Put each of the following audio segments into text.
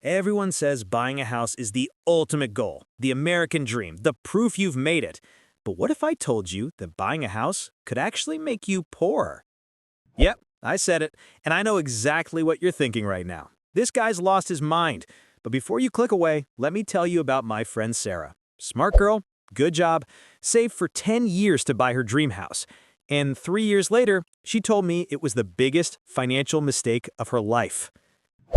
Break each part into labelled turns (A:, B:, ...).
A: Everyone says buying a house is the ultimate goal, the American dream, the proof you've made it. But what if I told you that buying a house could actually make you poorer? Yep, I said it, and I know exactly what you're thinking right now. This guy's lost his mind. But before you click away, let me tell you about my friend Sarah. Smart girl, good job, saved for 10 years to buy her dream house. And 3 years later, she told me it was the biggest financial mistake of her life.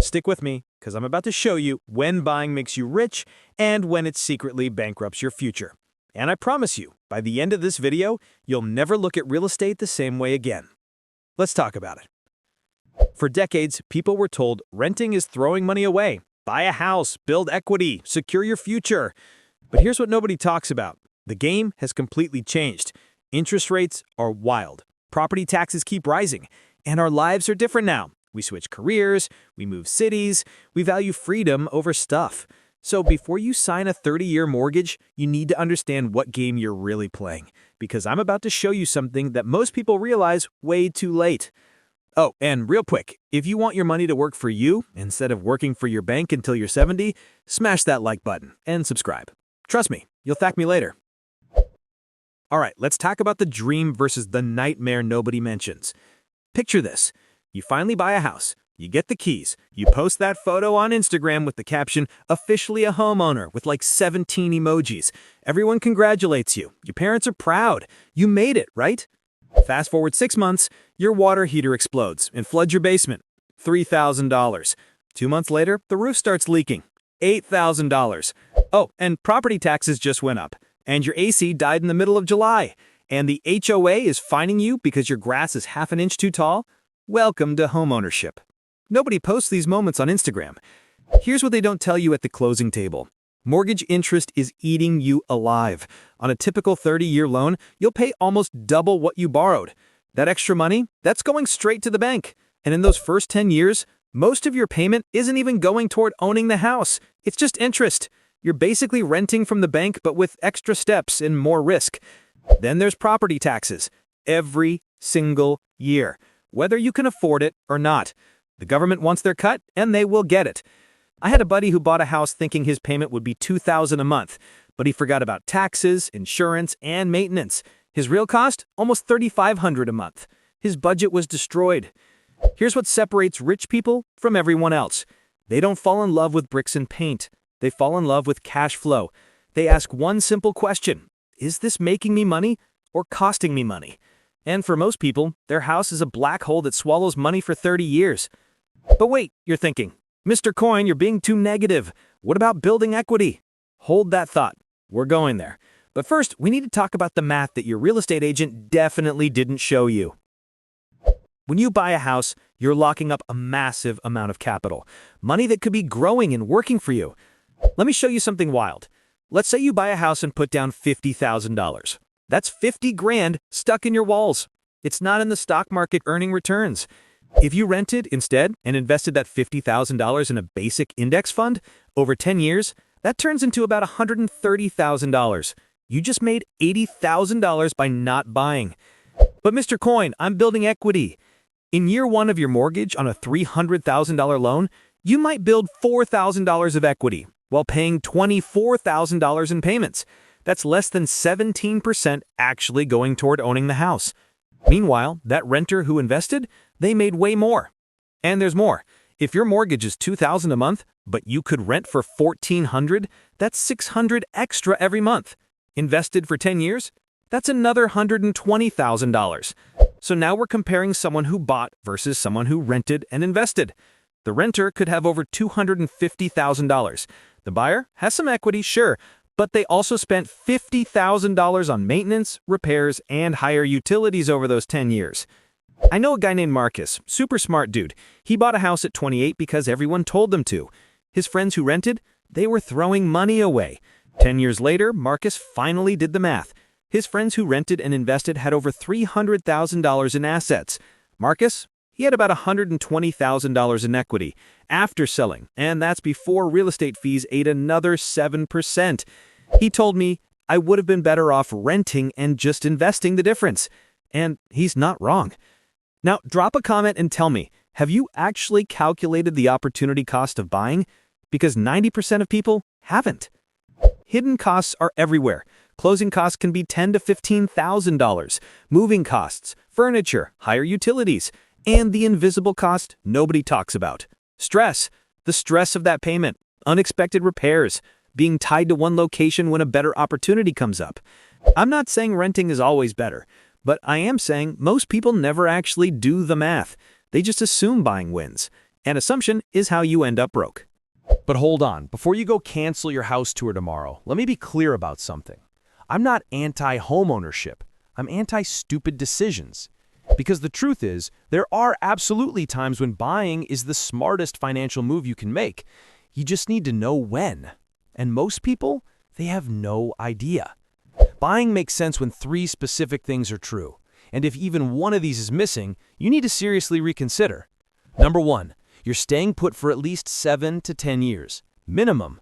A: Stick with me, because I'm about to show you when buying makes you rich and when it secretly bankrupts your future. And I promise you, by the end of this video, you'll never look at real estate the same way again. Let's talk about it. For decades, people were told renting is throwing money away. Buy a house, build equity, secure your future. But here's what nobody talks about. The game has completely changed. Interest rates are wild. Property taxes keep rising. And our lives are different now. We switch careers, we move cities, we value freedom over stuff. So before you sign a 30-year mortgage, you need to understand what game you're really playing, because I'm about to show you something that most people realize way too late. Oh, and real quick, if you want your money to work for you instead of working for your bank until you're 70, smash that like button and subscribe. Trust me, you'll thank me later. All right, let's talk about the dream versus the nightmare nobody mentions. Picture this. You finally buy a house, you get the keys, you post that photo on Instagram with the caption, "Officially a homeowner," with like 17 emojis. Everyone congratulates you. Your parents are proud. You made it, right? Fast forward 6 months, your water heater explodes and floods your basement. $3,000. 2 months later, the roof starts leaking. $8,000. Oh, and property taxes just went up. And your AC died in the middle of July. And the HOA is fining you because your grass is half an inch too tall. Welcome to homeownership. Nobody posts these moments on Instagram. Here's what they don't tell you at the closing table. Mortgage interest is eating you alive. On a typical 30-year loan, you'll pay almost double what you borrowed. That extra money, that's going straight to the bank. And in those first 10 years, most of your payment isn't even going toward owning the house. It's just interest. You're basically renting from the bank, but with extra steps and more risk. Then there's property taxes. Every single year, whether you can afford it or not. The government wants their cut, and they will get it. I had a buddy who bought a house thinking his payment would be $2,000 a month, but he forgot about taxes, insurance, and maintenance. His real cost? Almost $3,500 a month. His budget was destroyed. Here's what separates rich people from everyone else. They don't fall in love with bricks and paint. They fall in love with cash flow. They ask one simple question. Is this making me money or costing me money? And for most people, their house is a black hole that swallows money for 30 years. But wait, you're thinking, Mr. Coin, you're being too negative. What about building equity? Hold that thought. We're going there. But first, we need to talk about the math that your real estate agent definitely didn't show you. When you buy a house, you're locking up a massive amount of capital, money that could be growing and working for you. Let me show you something wild. Let's say you buy a house and put down $50,000. That's 50 grand stuck in your walls. It's not in the stock market earning returns. If you rented instead and invested that $50,000 in a basic index fund, over 10 years, that turns into about $130,000. You just made $80,000 by not buying. But Mr. Coin, I'm building equity. In year 1 of your mortgage on a $300,000 loan, you might build $4,000 of equity while paying $24,000 in payments. That's less than 17% actually going toward owning the house. Meanwhile, that renter who invested, they made way more. And there's more. If your mortgage is $2,000 a month, but you could rent for $1,400, that's $600 extra every month. Invested for 10 years, that's another $120,000. So now we're comparing someone who bought versus someone who rented and invested. The renter could have over $250,000. The buyer has some equity, sure, but they also spent $50,000 on maintenance, repairs, and higher utilities over those 10 years. I know a guy named Marcus, super smart dude. He bought a house at 28 because everyone told them to. His friends who rented, they were throwing money away. 10 years later, Marcus finally did the math. His friends who rented and invested had over $300,000 in assets. Marcus, he had about $120,000 in equity after selling, and that's before real estate fees ate another 7%. He told me, I would have been better off renting and just investing the difference. And he's not wrong. Now, drop a comment and tell me, have you actually calculated the opportunity cost of buying? Because 90% of people haven't. Hidden costs are everywhere. Closing costs can be $10,000 to $15,000. Moving costs, furniture, higher utilities, and the invisible cost nobody talks about. Stress. The stress of that payment. Unexpected repairs. Being tied to one location when a better opportunity comes up. I'm not saying renting is always better, but I am saying most people never actually do the math. They just assume buying wins. And assumption is how you end up broke.
B: But hold on, before you go cancel your house tour tomorrow, let me be clear about something. I'm not anti-homeownership. I'm anti-stupid decisions. Because the truth is, there are absolutely times when buying is the smartest financial move you can make. You just need to know when. And most people, they have no idea. Buying makes sense when 3 specific things are true. And if even one of these is missing, you need to seriously reconsider. Number 1, you're staying put for at least 7 to 10 years, minimum.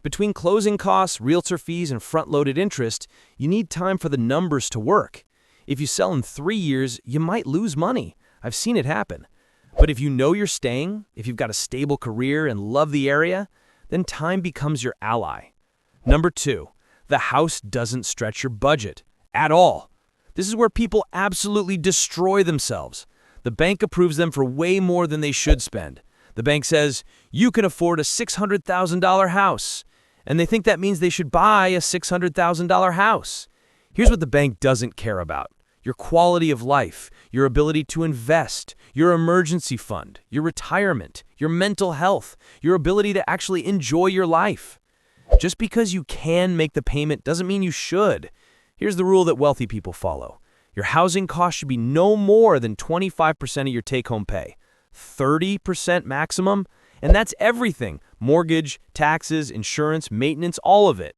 B: Between closing costs, realtor fees, and front-loaded interest, you need time for the numbers to work. If you sell in 3 years, you might lose money. I've seen it happen. But if you know you're staying, if you've got a stable career and love the area, then time becomes your ally. Number 2, the house doesn't stretch your budget at all. This is where people absolutely destroy themselves. The bank approves them for way more than they should spend. The bank says, you can afford a $600,000 house. And they think that means they should buy a $600,000 house. Here's what the bank doesn't care about: your quality of life, your ability to invest, your emergency fund, your retirement, your mental health, your ability to actually enjoy your life. Just because you can make the payment doesn't mean you should. Here's the rule that wealthy people follow. Your housing cost should be no more than 25% of your take-home pay. 30% maximum, and that's everything: mortgage, taxes, insurance, maintenance, all of it.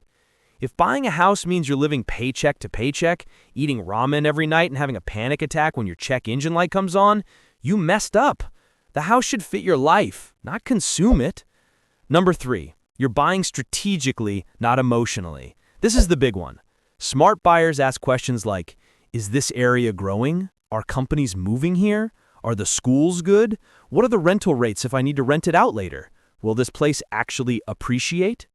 B: If buying a house means you're living paycheck to paycheck, eating ramen every night and having a panic attack when your check engine light comes on, you messed up. The house should fit your life, not consume it. Number 3, you're buying strategically, not emotionally. This is the big one. Smart buyers ask questions like, is this area growing? Are companies moving here? Are the schools good? What are the rental rates if I need to rent it out later? Will this place actually appreciate?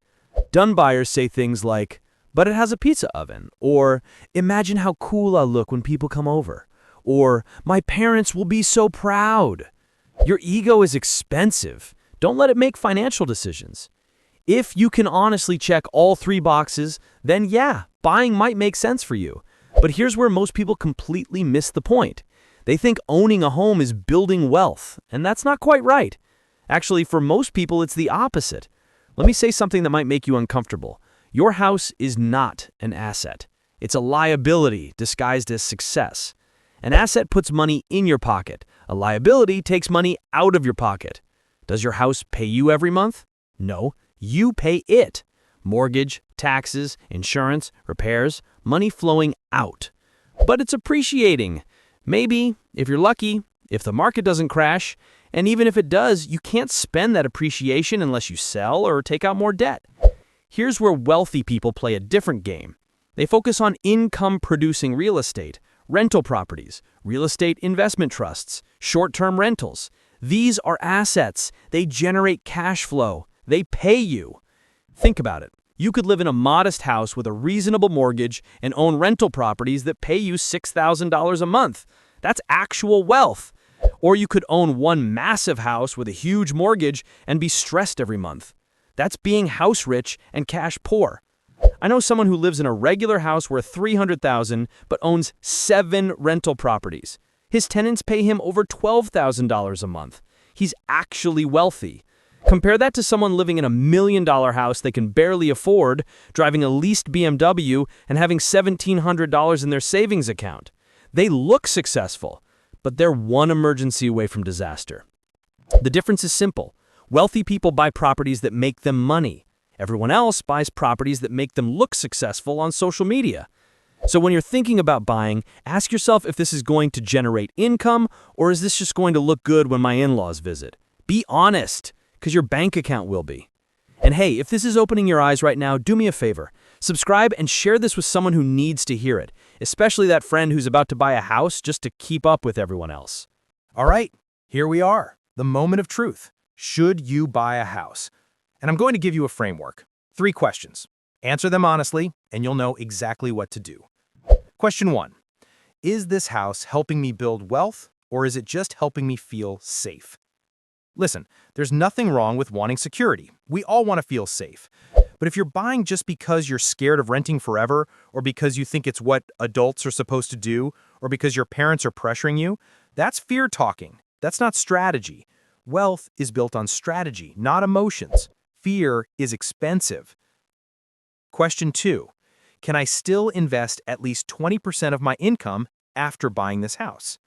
B: Done buyers say things like, but it has a pizza oven, or imagine how cool I'll look when people come over, or my parents will be so proud. Your ego is expensive. Don't let it make financial decisions. If you can honestly check all 3 boxes, then yeah, buying might make sense for you. But here's where most people completely miss the point. They think owning a home is building wealth, and that's not quite right. Actually, for most people, it's the opposite. Let me say something that might make you uncomfortable. Your house is not an asset. It's a liability disguised as success. An asset puts money in your pocket. A liability takes money out of your pocket. Does your house pay you every month? No, you pay it. Mortgage, taxes, insurance, repairs, money flowing out. But it's appreciating. Maybe, if you're lucky, if the market doesn't crash, and even if it does, you can't spend that appreciation unless you sell or take out more debt. Here's where wealthy people play a different game. They focus on income-producing real estate, rental properties, real estate investment trusts, short-term rentals. These are assets. They generate cash flow. They pay you. Think about it. You could live in a modest house with a reasonable mortgage and own rental properties that pay you $6,000 a month. That's actual wealth. Or you could own one massive house with a huge mortgage and be stressed every month. That's being house rich and cash poor. I know someone who lives in a regular house worth $300,000 but owns 7 rental properties. His tenants pay him over $12,000 a month. He's actually wealthy. Compare that to someone living in a $1 million house they can barely afford, driving a leased BMW, and having $1,700 in their savings account. They look successful, but they're one emergency away from disaster. The difference is simple. Wealthy people buy properties that make them money. Everyone else buys properties that make them look successful on social media. So when you're thinking about buying, ask yourself if this is going to generate income, or is this just going to look good when my in-laws visit? Be honest, because your bank account will be. And hey, if this is opening your eyes right now, do me a favor. Subscribe and share this with someone who needs to hear it, especially that friend who's about to buy a house just to keep up with everyone else.
C: All right, here we are, the moment of truth. Should you buy a house?
B: And I'm going to give you a framework. 3 questions. Answer them honestly, and you'll know exactly what to do. Question 1. Is this house helping me build wealth, or is it just helping me feel safe? Listen, there's nothing wrong with wanting security. We all want to feel safe. But if you're buying just because you're scared of renting forever, or because you think it's what adults are supposed to do, or because your parents are pressuring you, that's fear talking. That's not strategy. Wealth is built on strategy, not emotions. Fear is expensive. Question 2. Can I still invest at least 20% of my income after buying this house?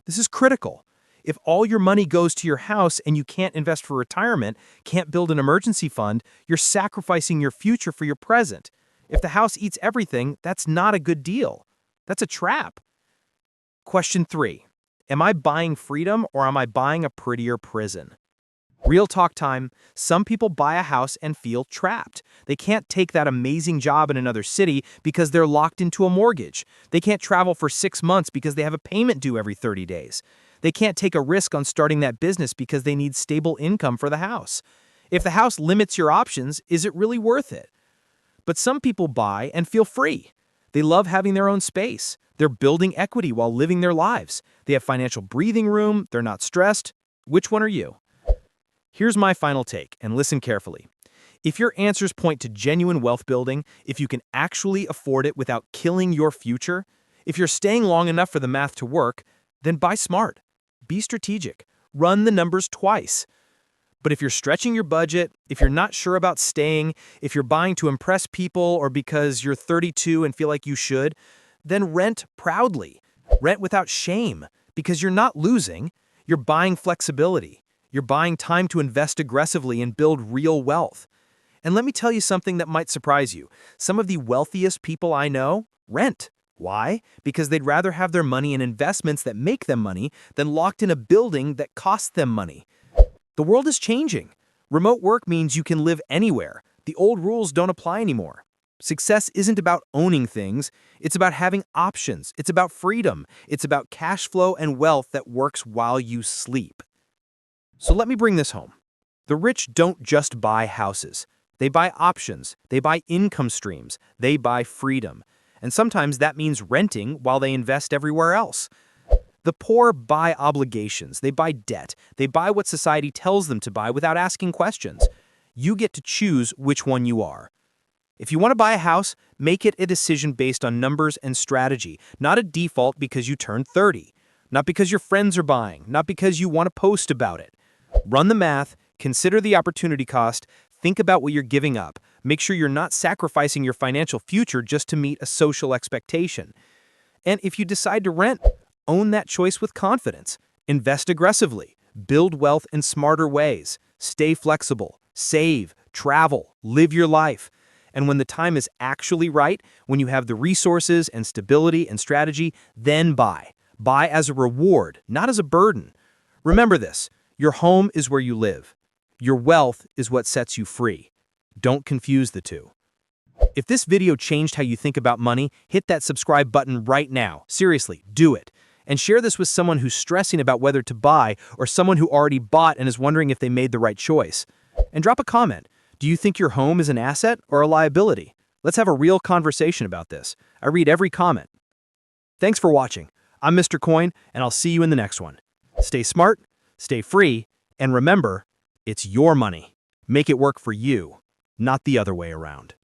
B: This is critical. If all your money goes to your house and you can't invest for retirement, can't build an emergency fund, you're sacrificing your future for your present. If the house eats everything, that's not a good deal. That's a trap. Question 3. Am I buying freedom or am I buying a prettier prison? Real talk time. Some people buy a house and feel trapped. They can't take that amazing job in another city because they're locked into a mortgage. They can't travel for 6 months because they have a payment due every 30 days. They can't take a risk on starting that business because they need stable income for the house. If the house limits your options, is it really worth it? But some people buy and feel free. They love having their own space. They're building equity while living their lives. They have financial breathing room. They're not stressed. Which one are you? Here's my final take, and listen carefully. If your answers point to genuine wealth building, if you can actually afford it without killing your future, if you're staying long enough for the math to work, then buy smart. Be strategic. Run the numbers twice. But if you're stretching your budget, if you're not sure about staying, if you're buying to impress people or because you're 32 and feel like you should, then rent proudly. Rent without shame, because you're not losing, you're buying flexibility. You're buying time to invest aggressively and build real wealth. And let me tell you something that might surprise you. Some of the wealthiest people I know rent. Why? Because they'd rather have their money in investments that make them money than locked in a building that costs them money. The world is changing. Remote work means you can live anywhere. The old rules don't apply anymore. Success isn't about owning things. It's about having options. It's about freedom. It's about cash flow and wealth that works while you sleep. So let me bring this home. The rich don't just buy houses. They buy options. They buy income streams. They buy freedom. And sometimes that means renting while they invest everywhere else. The poor buy obligations. They buy debt. They buy what society tells them to buy without asking questions. You get to choose which one you are. If you want to buy a house, make it a decision based on numbers and strategy, not a default because you turned 30. Not because your friends are buying, not because you want to post about it. Run the math, consider the opportunity cost, think about what you're giving up. Make sure you're not sacrificing your financial future just to meet a social expectation. And if you decide to rent, own that choice with confidence. Invest aggressively. Build wealth in smarter ways. Stay flexible. Save. Travel. Live your life. And when the time is actually right, when you have the resources and stability and strategy, then buy. Buy as a reward, not as a burden. Remember this. Your home is where you live. Your wealth is what sets you free. Don't confuse the two. If this video changed how you think about money, hit that subscribe button right now. Seriously, do it. And share this with someone who's stressing about whether to buy or someone who already bought and is wondering if they made the right choice. And drop a comment. Do you think your home is an asset or a liability? Let's have a real conversation about this. I read every comment. Thanks for watching. I'm Mr. Coin, and I'll see you in the next one. Stay smart, stay free, and remember, it's your money. Make it work for you, not the other way around.